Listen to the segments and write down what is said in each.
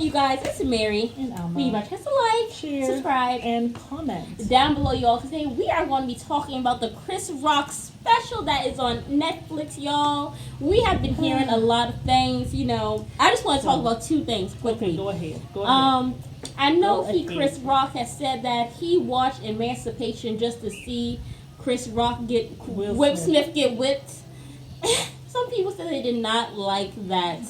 you guys? It's Mary. And Alma. Be much to like, share, subscribe, and comment down below, y'all. Because today we are going to be talking about the Chris Rock special that is on Netflix, y'all. We have been hearing a lot of things. You know, I just want to talk about two things quickly. Okay, go ahead. I know Chris Rock has said that he watched Emancipation just to see Chris Rock get Will Smith get whipped. Some people said they did not like that.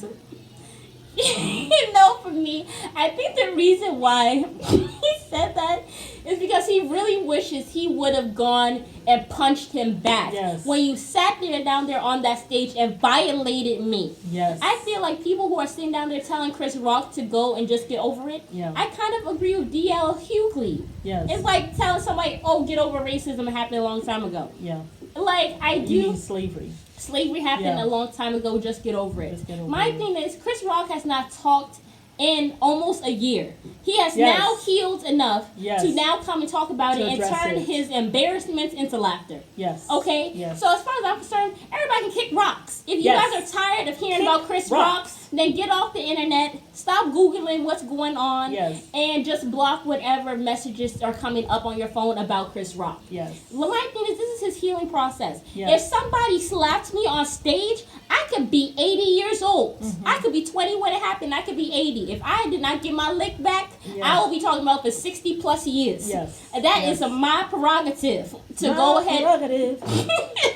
You know, for me, I think the reason why he said that is because he really wishes he would have gone and punched him back. Yes. When you sat there down there on that stage and violated me. Yes. I feel like people who are sitting down there telling Chris Rock to go and just get over it, yeah. I kind of agree with D.L. Hughley. Yes. It's like telling somebody, oh, get over racism, it happened a long time ago. Yeah. Like, I do. You mean slavery. Slavery happened a long time ago. Just get over it. My thing is, Chris Rock has not talked in almost a year. He has now healed enough to now come and talk about it and turn his embarrassments into laughter. Yes. Okay? Yes. So as far as I'm concerned, everybody can kick rocks. If you guys are tired of hearing about Chris Rock, then get off the internet, stop Googling what's going on, and just block whatever messages are coming up on your phone about Chris Rock. Yes. Well, my thing is, this is his healing process. If somebody slapped me on stage, I could be 80 years old. Mm-hmm. I could be 20 when it happened. I could be 80. If I did not get my lick back, I will be talking about for 60 plus years. Yes. And that is my prerogative to go ahead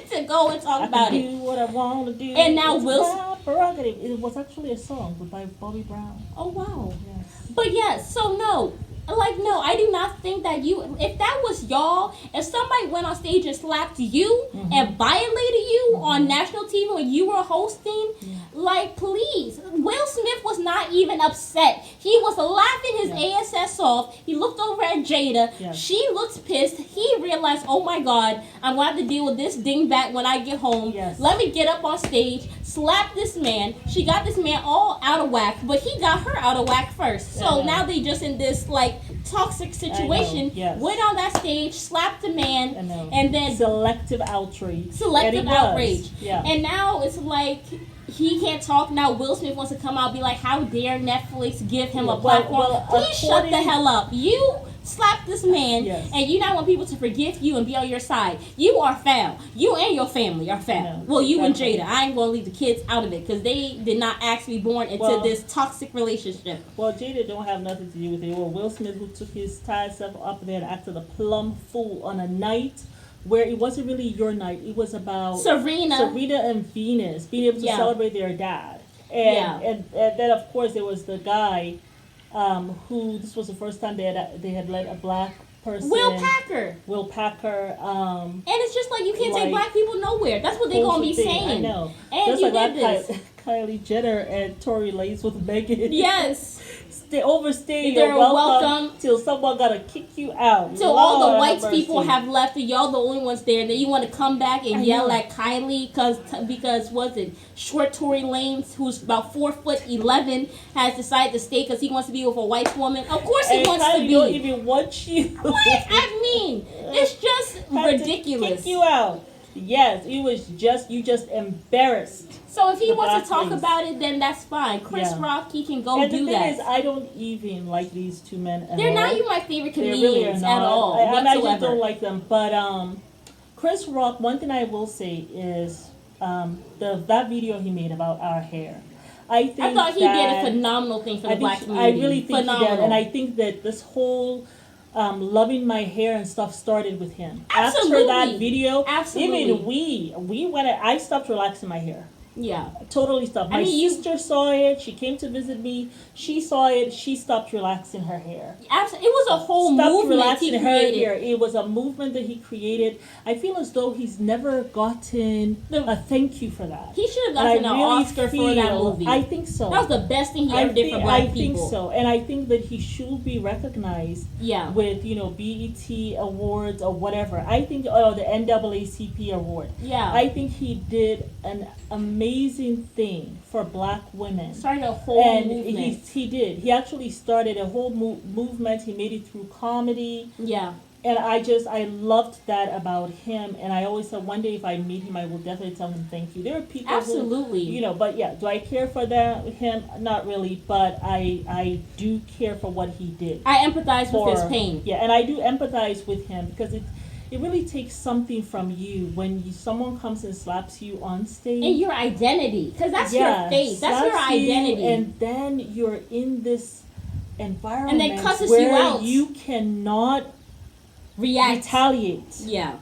to go and talk about it. Do what I want to do. And now prerogative. It was actually a song by Bobby Brown. Oh wow. Yes. But yes, so no, I do not think that if that was y'all, if somebody went on stage and slapped you and violated you on national TV when you were hosting, please, Will Smith was not even upset. He was laughing his ass off. He looked over at Jada. Yes. She looks pissed. He realized, oh my God, I'm going to have to deal with this dingbat when I get home. Yes. Let me get up on stage, slap this man. She got this man all out of whack, but he got her out of whack first. So now they just in this toxic situation. Yes. Went on that stage, slapped the man, and then selective outrage. Yeah. And now it's like he can't talk now. Will Smith wants to come out and be like, how dare Netflix give him a platform? Please shut the hell up. You slapped this man, and you now want people to forgive you and be on your side. You are foul. You and your family are foul. Well, you and Jada. I ain't going to leave the kids out of it because they did not actually born into this toxic relationship. Well, Jada don't have nothing to do with it. Well, Will Smith, who took his tired self up there and acted a plumb fool on a night where it wasn't really your night. It was about Serena and Venus being able to celebrate their dad. And then, of course, there was the guy who, this was the first time they had let a black person. Will Packer. And it's just you can't take black people nowhere. That's what they're going to be saying. I know. And just you did this. Kylie Jenner and Tory Lanez with Megan. Yes. They overstay your welcome till someone gotta kick you out. Till all the white people have left and y'all the only ones there. And then you want to come back and yell at Kylie because was it short Tory Lanez, who's about 4'11", has decided to stay because he wants to be with a white woman. Of course he wants Kylie to be. Don't even want you. I mean, it's just ridiculous. To kick you out. Yes, it was you just embarrassed. So if he wants to talk about it, then that's fine. Chris Rock, he can go do that. And the thing is, I don't even like these two men at all. They're not even my favorite comedians at all. I just don't like them. But Chris Rock, one thing I will say is that video he made about our hair. I thought he did a phenomenal thing for the black community. I really think he did. And I think that this whole loving my hair and stuff started with him. Absolutely. After that video, even we went. I stopped relaxing my hair. Yeah. Totally stopped. My sister saw it. She came to visit me. She saw it. She stopped relaxing her hair. Absolutely. It was a whole movement he created. Her hair. It was a movement that he created. I feel as though he's never gotten a thank you for that. He should have gotten an Oscar for that movie. I think so. That was the best thing he ever did for black people. I think so. And I think that he should be recognized with, BET awards or whatever. I think, the NAACP award. Yeah. I think he did an amazing thing for black women. Started a whole movement. He did. He actually started a whole movement. He made it through comedy. Yeah. And I loved that about him. And I always said one day if I meet him, I will definitely tell him thank you. There are people absolutely, who, but yeah, do I care for him? Not really, but I do care for what he did. I empathize with his pain. Yeah, and I do empathize with him because it really takes something from you when someone comes and slaps you on stage. And your identity, because that's your face. That's your identity. And then you're in this environment and then cusses where you out. You cannot retaliate. Yeah.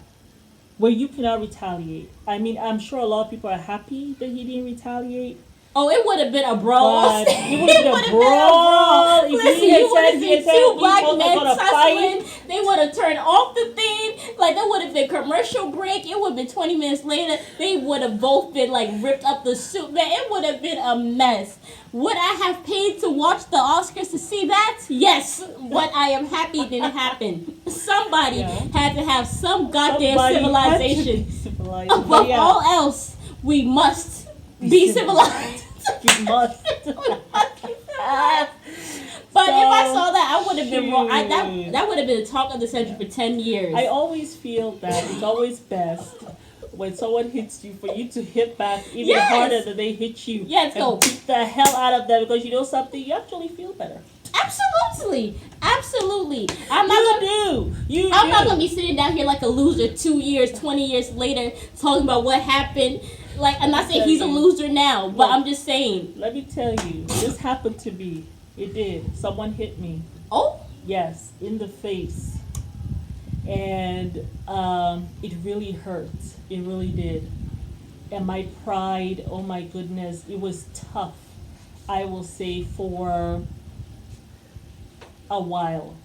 Where you cannot retaliate. I mean, I'm sure a lot of people are happy that he didn't retaliate. Oh, it would have been a brawl. It would have been a brawl. Listen, you would have seen two black men tussling. They would have turned off the thing. Like, there would have been commercial break. It would have been 20 minutes later. They would have both been, like, ripped up the suit. Man, it would have been a mess. Would I have paid to watch the Oscars to see that? Yes. But I am happy it didn't happen. Somebody had to have some goddamn civilization. Above all else, we must be civilized. You must. But if I saw that, I would have been wrong. That would have been the talk of the century for 10 years. I always feel that it's always best when someone hits you for you to hit back even harder than they hit you. Yes, and beat the hell out of them because you know something, you actually feel better. Absolutely. I'm not gonna be sitting down here like a loser 2 years, 20 years later talking about what happened. Like, I'm not saying he's a loser now, but I'm just saying. Let me tell you, this happened to me. It did. Someone hit me. Oh? Yes, in the face. And it really hurt. It really did. And my pride, oh my goodness, it was tough, I will say, for a while.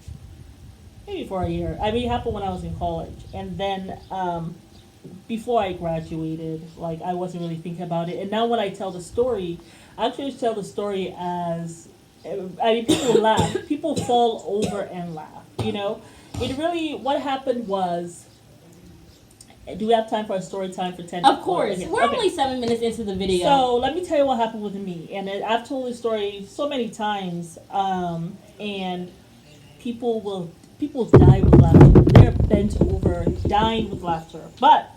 Maybe for a year. I mean, it happened when I was in college. And then before I graduated, like, I wasn't really thinking about it. And now when I tell the story, I actually tell the story as, I mean, people laugh. People fall over and laugh, It really, what happened was, do we have time for a story time for 10 minutes? Of course. We're only 7 minutes into the video. So let me tell you what happened with me. And I've told this story so many times, and people die with laughter. They're bent over, dying with laughter. But,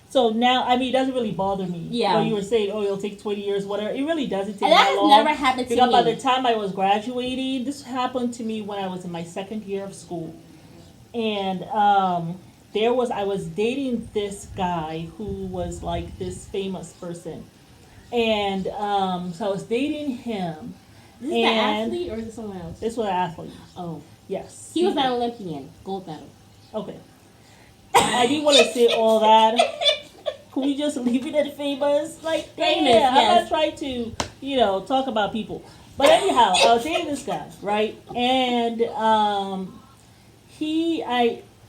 so now, I mean, it doesn't really bother me. Yeah. When you were saying, it'll take 20 years, whatever. It really doesn't take that that long. That has never happened to me. Because by the time I was graduating, this happened to me when I was in my second year of school. And I was dating this guy who was like this famous person. And so I was dating him. Is this the athlete or is it someone else? This was an athlete. Oh. Yes. He was an Olympian. Gold medal. Okay. I didn't want to say all that. Could we just leave it at famous? Like, famous, yeah, I'm not trying to, talk about people. But anyhow, I was dating this guy, right? And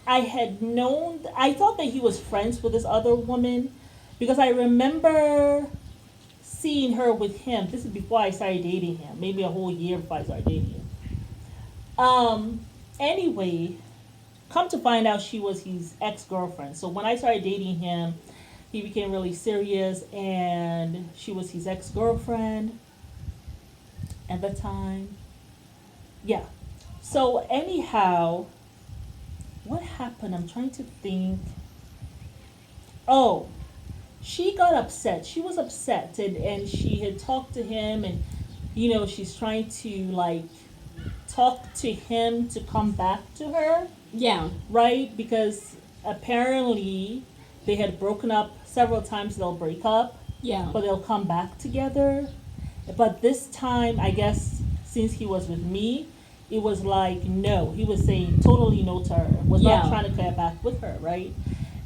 I had known, I thought that he was friends with this other woman because I remember seeing her with him. This is before I started dating him, maybe a whole year before I started dating him. Anyway, come to find out she was his ex-girlfriend. So when I started dating him, he became really serious and she was his ex-girlfriend at the time. Yeah. So anyhow, what happened? I'm trying to think. Oh, she got upset. She was upset and she had talked to him and, she's trying to like talk to him to come back to her. Yeah. Right? Because apparently they had broken up several times. They'll break up. Yeah. But they'll come back together. But this time, I guess, since he was with me, it was like, no. He was saying totally no to her. Was not trying to get back with her, right?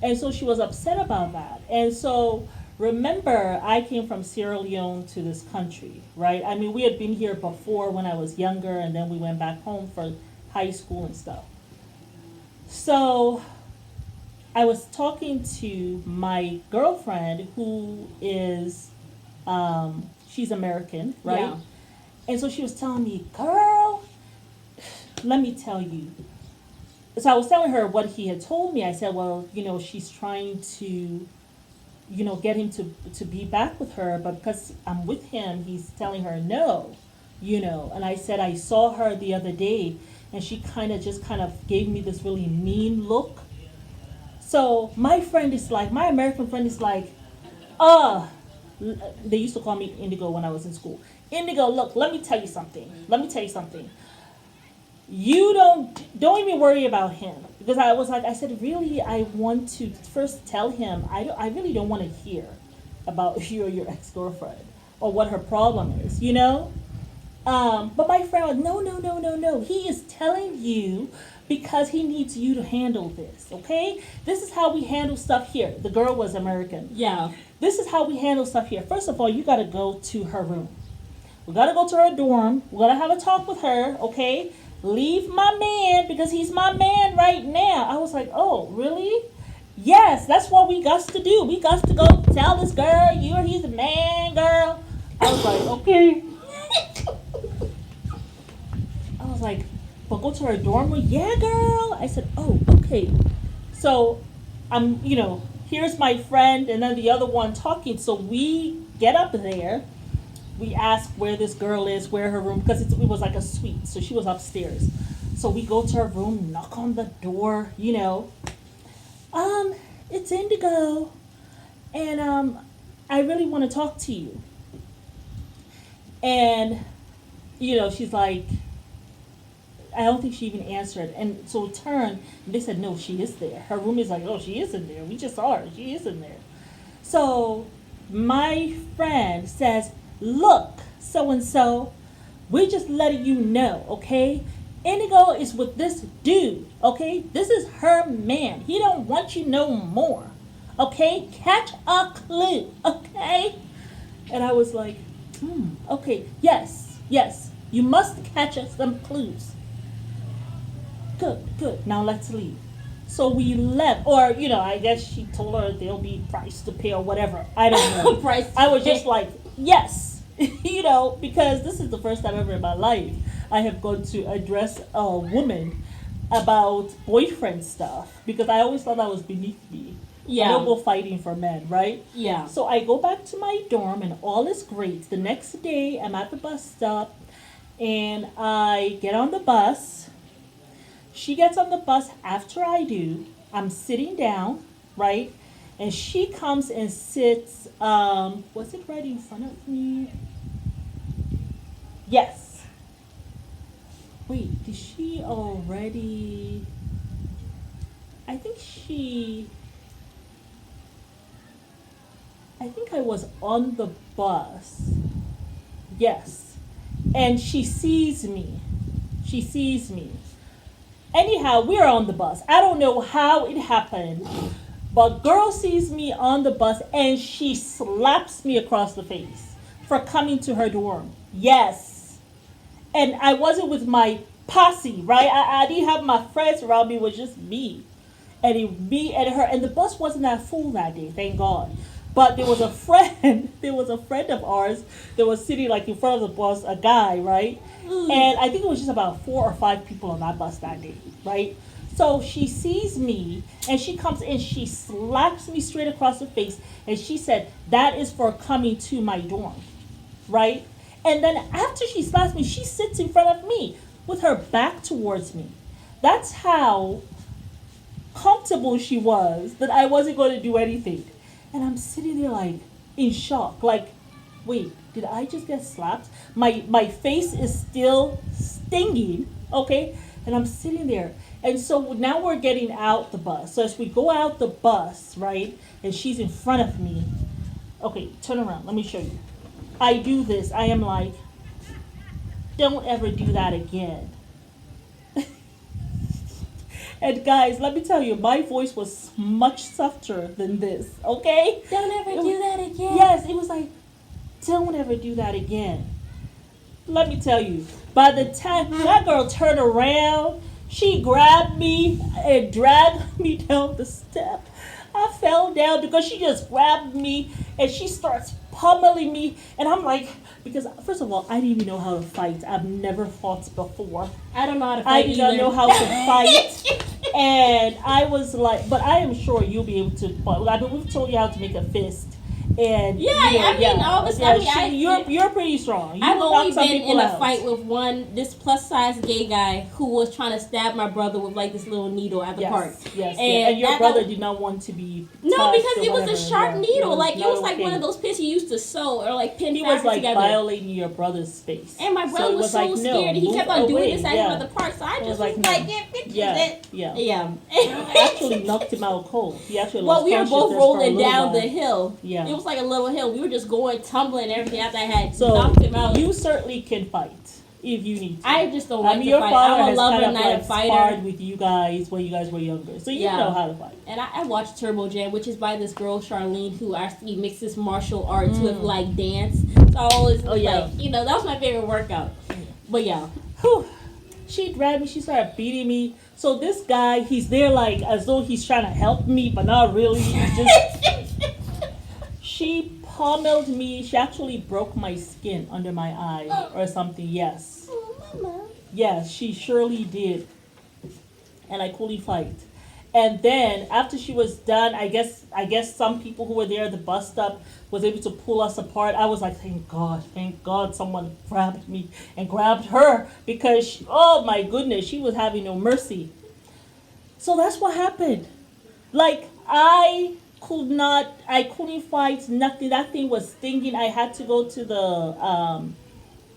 And so she was upset about that. And so, remember, I came from Sierra Leone to this country, right? I mean, we had been here before when I was younger, and then we went back home for high school and stuff. So, I was talking to my girlfriend who is, she's American, right? Yeah. And so she was telling me, girl, let me tell you. So I was telling her what he had told me. I said, well, she's trying to, get him to be back with her. But because I'm with him, he's telling her no, And I said, I saw her the other day and she kind of gave me this really mean look. So my American friend is like, uh, they used to call me Indigo when I was in school. Indigo, look, let me tell you something. You don't even worry about him, because I said, really, I want to first tell him I really don't want to hear about you or your ex-girlfriend or what her problem is, you know. But my friend was, no. He is telling you because he needs you to handle this, okay? This is how we handle stuff here. The girl was American. Yeah. This is how we handle stuff here. First of all, you got to go to her room. We got to go to her dorm. We got to have a talk with her, okay? Leave my man because he's my man right now. I was like, oh, really? Yes, that's what we got to do. We got to go tell this girl, he's the man, girl. I was like, okay. I was like, but go to her dorm room? Yeah, girl. I said, oh, okay. So here's my friend and then the other one talking. So we get up there. We ask where this girl is, where her room, because it was like a suite. So she was upstairs. So we go to her room, knock on the door, it's Indigo. And I really want to talk to you. And, she's like, I don't think she even answered. And so we turned, and they said, no, she is there. Her room is like, oh, she is in there. We just saw her. She is in there. So my friend says, look, so-and-so, we're just letting you know, okay? Indigo is with this dude, okay? This is her man. He don't want you no more, okay? Catch a clue, okay? And I was like, okay, yes, you must catch us some clues. Good, now let's leave. So we left, or, I guess she told her there'll be price to pay or whatever. I don't know. I was just like, yes, because this is the first time ever in my life I have gone to address a woman about boyfriend stuff, because I always thought that was beneath me. Yeah. I don't go fighting for men, right? Yeah. So I go back to my dorm and all is great. The next day I'm at the bus stop and I get on the bus. She gets on the bus after I do. I'm sitting down, right? And she comes and sits, was it right in front of me? Yes. Wait, did she already? I think I was on the bus. Yes. And she sees me. Anyhow, we're on the bus. I don't know how it happened, but girl sees me on the bus and she slaps me across the face for coming to her dorm. Yes. And I wasn't with my posse, right? I didn't have my friends around me. It was just me. And me and her. And the bus wasn't that full that day, thank God. But there was a friend of ours that was sitting like in front of the bus, a guy, right? And I think it was just about 4 or 5 people on that bus that day, right? So she sees me and she comes in, she slaps me straight across the face and she said, that is for coming to my dorm, right? And then after she slaps me, she sits in front of me with her back towards me. That's how comfortable she was that I wasn't going to do anything. And I'm sitting there like in shock, like, wait, did I just get slapped? My face is still stinging, okay? And I'm sitting there. And so now we're getting out the bus. So as we go out the bus, right, and she's in front of me, okay, turn around, let me show you. I do this, I am like, don't ever do that again. And guys, let me tell you, my voice was much softer than this, okay? Don't ever do that again. Yes, it was like, don't ever do that again. Let me tell you, by the time that girl turned around, she grabbed me and dragged me down the step. I fell down because she just grabbed me and she starts pummeling me. And I'm like, because first of all, I didn't even know how to fight. I've never fought before. I don't know how to fight I did not know how to fight. And I was like, but I am sure you'll be able to. I mean, we've told you how to make a fist. And you're pretty strong. I've only been in a fight with this plus size gay guy who was trying to stab my brother with like this little needle at the park. Yes, and your brother did not want to be because it was a sharp needle. Like it was like one of those pins he used to sew or like pin he was like together. Violating your brother's space. And my brother was so scared. He kept on doing this at the park. So I just was like, actually knocked him out cold. He actually lost we were both rolling down the hill. Yeah. It was like a little hill. We were just going tumbling and everything after I had so knocked him out. You certainly can fight if you need to. I just don't like to fight. I'm a lover, not a fighter. Sparred with you guys when you guys were younger, so you know how to fight. And I watched Turbo Jam, which is by this girl Charlene who actually mixes martial arts with like dance. So I always that was my favorite workout. But yeah. Whew. She grabbed me, she started beating me. So this guy, he's there like as though he's trying to help me, but not really. He's just she pummeled me. She actually broke my skin under my eye or something. Yes. Yes, she surely did. And I couldn't fight. And then after she was done, I guess some people who were there at the bus stop was able to pull us apart. I was like, thank God someone grabbed me and grabbed her because oh my goodness, she was having no mercy. So that's what happened. Like I couldn't fight nothing. That thing was stinging. I had to go to the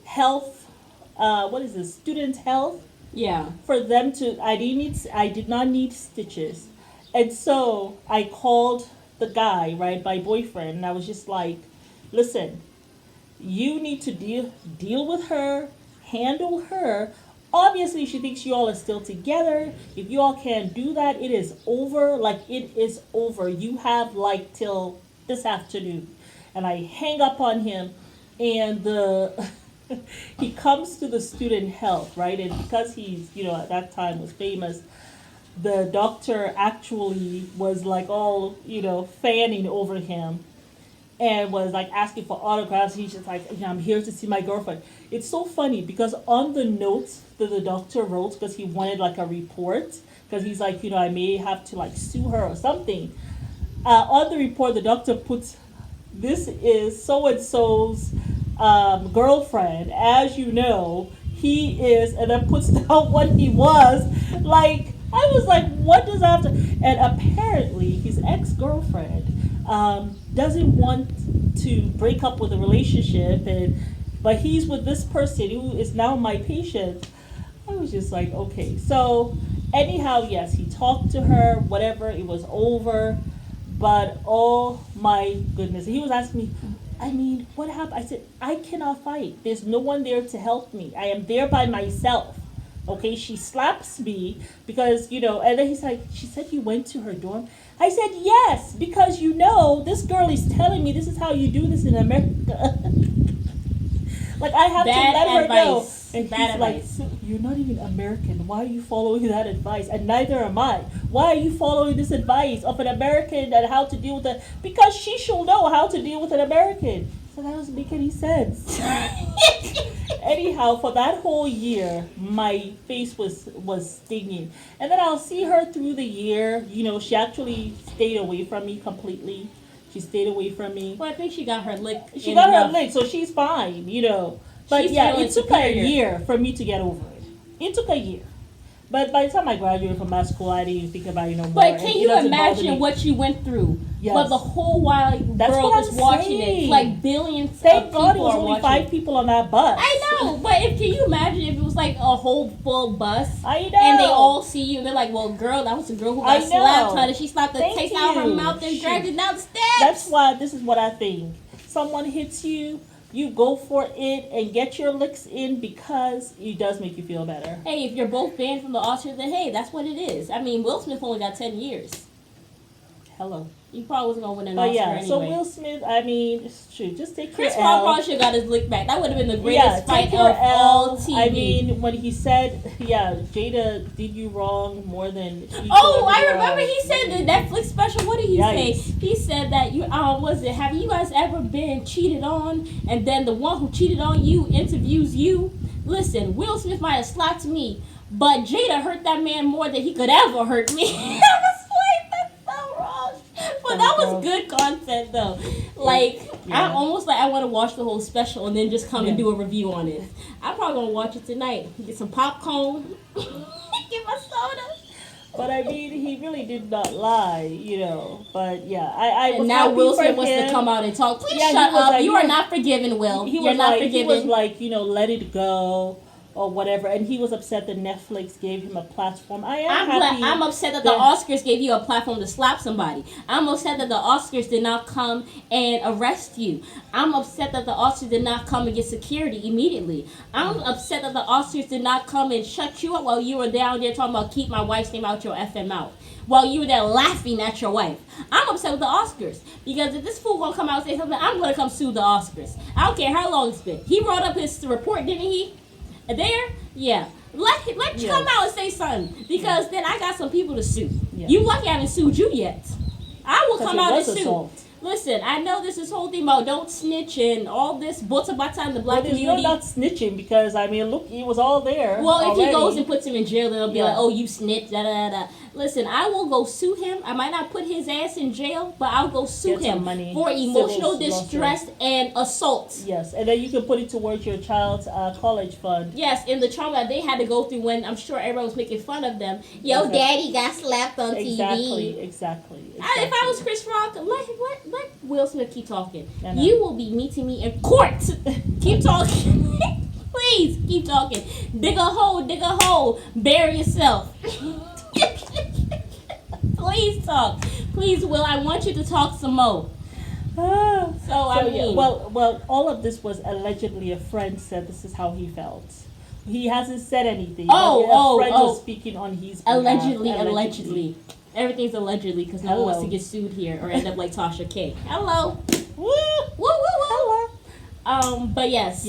health, student health. Yeah. For them to, I did not need stitches. And so I called the guy, right, my boyfriend, and I was just like, listen, you need to deal with her, handle her. Obviously, she thinks you all are still together. If you all can't do that, it is over. Like, it is over. You have, like, till this afternoon. And I hang up on him, and he comes to the student health, right? And because he's, at that time was famous, the doctor actually was like all, fanning over him and was like asking for autographs. He's just like, I'm here to see my girlfriend. It's so funny because on the notes that the doctor wrote, because he wanted like a report, because he's like, I may have to like sue her or something. On the report, the doctor puts, this is so-and-so's girlfriend, as you know, he is, and then puts down what he was. Like, I was like, what does that have to, and apparently his ex-girlfriend doesn't want to break up with a relationship, but he's with this person who is now my patient. I was just like, okay. So anyhow, yes, he talked to her, whatever, it was over. But oh my goodness, he was asking me, what happened? I said, I cannot fight. There's no one there to help me. I am there by myself. Okay, she slaps me because, and then he's like, she said you went to her dorm. I said, yes, because this girl is telling me this is how you do this in America. Like, I have to let her know. And he's like, you're not even American. Why are you following that advice? And neither am I. Why are you following this advice of an American and how to deal with it? Because she should know how to deal with an American. So that doesn't make any sense. Anyhow, for that whole year, my face was stinging. And then I'll see her through the year. She actually stayed away from me completely. She stayed away from me. Well, I think she got her lick. She got her lick, so she's fine, But yeah, it took a year for me to get over it. It took a year. But by the time I graduated from my school, I didn't even think about it no more. But can you imagine what you went through? Yes. But the whole while world is watching it. Like billions Thank of God people it was are only watching. 5 people on that bus. I know, but can you imagine if it was like a whole full bus? I know. And they all see you and they're like, well, girl, that was a girl who got slapped. And she slapped the taste out of her mouth and dragged it down the steps. That's why this is what I think. Someone hits you, you go for it and get your licks in because it does make you feel better. Hey, if you're both banned from the Oscars, then hey, that's what it is. I mean, Will Smith only got 10 years. Hello. He probably wasn't going to win an Oscar anyway. So Will Smith, it's true. Just take Chris your Paul L. probably should have got his lick back. That would have been the greatest fight of all TV. When he said, Jada did you wrong more than... I remember he said the Netflix special. What did he say? He said that, have you guys ever been cheated on? And then the one who cheated on you interviews you? Listen, Will Smith might have slapped me, but Jada hurt that man more than he could ever hurt me. I was like, that's so wrong. But that was good content though. Like I almost like I want to watch the whole special and then just come and do a review on it. I'm probably gonna watch it tonight. Get some popcorn. Get my soda. But I mean, he really did not lie, you know. But yeah, I was and now happy Will for Smith wants him. to come out and talk. Please shut up. Like, You are not forgiven, Will. You're not forgiven. He was like, you know, let it go or whatever. And he was upset that Netflix gave him a platform. I'm upset that the Oscars gave you a platform to slap somebody. I'm upset that the Oscars did not come and arrest you. I'm upset that the Oscars did not come and get security immediately. I'm upset that the Oscars did not come and shut you up while you were down there talking about keep my wife's name out your effing mouth. While you were there laughing at your wife. I'm upset with the Oscars. Because if this fool gonna come out and say something, I'm gonna come sue the Oscars. I don't care how long it's been. He wrote up his report, didn't he? There? Yeah. Let you come out and say something. Because then I got some people to sue. Yeah. You lucky I haven't sued you yet. I will come out and sue. Assault. Listen, I know this whole thing about don't snitch and all this bota in the black community. There's no not snitching because, I mean, look, he was all there. Well, already. If he goes and puts him in jail, they'll be like, oh, you snitched, da da da. Listen, I will go sue him. I might not put his ass in jail, but I'll go sue him for emotional distress and assault. Yes, and then you can put it towards your child's college fund. Yes, and the trauma that they had to go through when I'm sure everyone was making fun of them. Yo, daddy got slapped on TV. Exactly. If I was Chris Rock, let Will Smith keep talking. You will be meeting me in court. Keep talking. Please, keep talking. Dig a hole, bury yourself. Please talk. Please, Will, I want you to talk some more. I mean. Well, all of this was allegedly a friend said this is how he felt. He hasn't said anything. A friend was speaking on his behalf. Allegedly. Everything's allegedly because no one wants to get sued here or end up like Tasha K. Hello. Woo. Woo, woo, woo. Hello. But yes.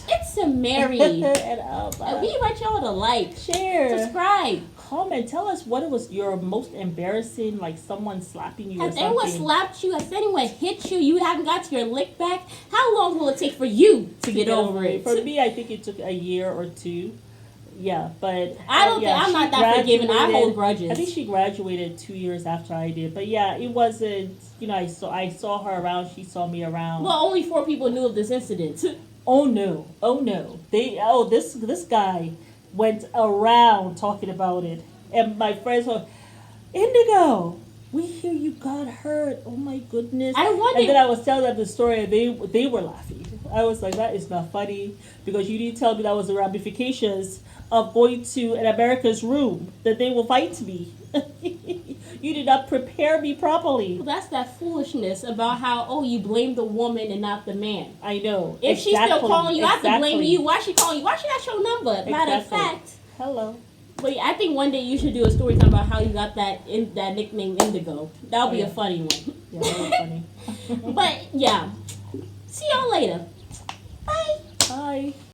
It's a Mary. And we invite y'all to like, share, subscribe. Comment. Tell us what was your most embarrassing, like someone slapping you or something. Has anyone slapped you? Has anyone hit you? You haven't got to your lick back? How long will it take for you to get over it? For me, I think it took a year or two. Yeah, but I don't think I'm not that forgiving. I hold grudges. I think she graduated 2 years after I did. But yeah, it wasn't. You know, I saw her around. She saw me around. Well, only 4 people knew of this incident. Oh no! This guy went around talking about it, and my friends were, Indigo, we hear you got hurt. Oh my goodness! I wonder. And then I was telling them the story, and they were laughing. I was like, that is not funny because you didn't tell me that was the ramifications of going to an America's room that they will fight me. You did not prepare me properly. Well, that's that foolishness about how, you blame the woman and not the man. I know. If she's still calling you, I have to blame you. Why she calling you? Why she got your number? Matter of fact. Hello. But I think one day you should do a story time about how you got that nickname Indigo. That'll be a funny one. Yeah, that was funny. But yeah. See y'all later. Bye. Bye.